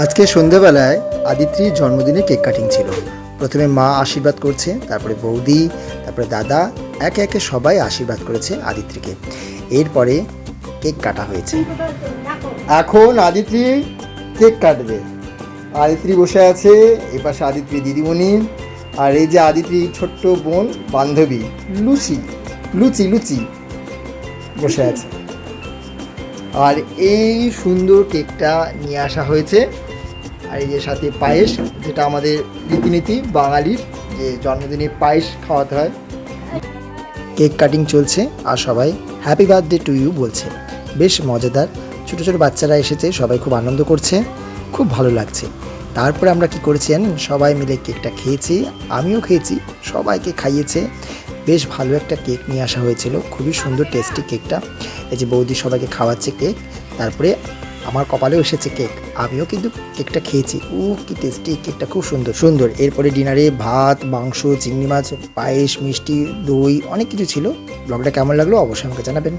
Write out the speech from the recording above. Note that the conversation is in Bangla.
আজকে সন্ধ্যাবেলায় আদিত্রির জন্মদিনে কেক কাটিং ছিল। প্রথমে মা আশীর্বাদ করছে, তারপরে বৌদি, তারপরে দাদা, একে একে সবাই আশীর্বাদ করেছে আদিত্রিকে। এরপরে কেক কাটা হয়েছে। এখন আদিত্রি কেক কাটবে। আদিত্রি বসে আছে, এপাশে আদিত্রি দিদিমণি, আর এই যে আদিত্রি ছোট্ট বোন বান্ধবী লুচি লুচি লুচি বসে আছে। আর এই সুন্দর কেকটা নিয়ে আসা হয়েছে, আর এই যে সাথে পায়েস, যেটা আমাদের রীতিনীতি বাঙালির, যে জন্মদিনে পায়েস খাওয়াতে হয়। কেক কাটিং চলছে আর সবাই হ্যাপি বার্থডে টু ইউ বলছে। বেশ মজাদার, ছোটো ছোটো বাচ্চারা এসেছে, সবাই খুব আনন্দ করছে, খুব ভালো লাগছে। তারপরে আমরা কি করেছি জানেন, সবাই মিলে কেকটা খেয়েছি, আমিও খেয়েছি, সবাইকে খাইয়েছে। বেশ ভালো একটা কেক নিয়ে আসা হয়েছিল, খুবই সুন্দর টেস্টি কেকটা। এই যে বৌদি সবাইকে খাওয়াচ্ছে কেক, তারপরে আমার কপালেও এসেছে কেক, আমিও কিন্তু কেকটা খেয়েছি। কি টেস্টি কেকটা, খুব সুন্দর সুন্দর। এরপরে ডিনারে ভাত, মাংস, চিংড়ি মাছ, পায়েস, মিষ্টি, দই, অনেক কিছু ছিল। ব্লগটা কেমন লাগলো অবশ্যই আমাকে জানাবেন।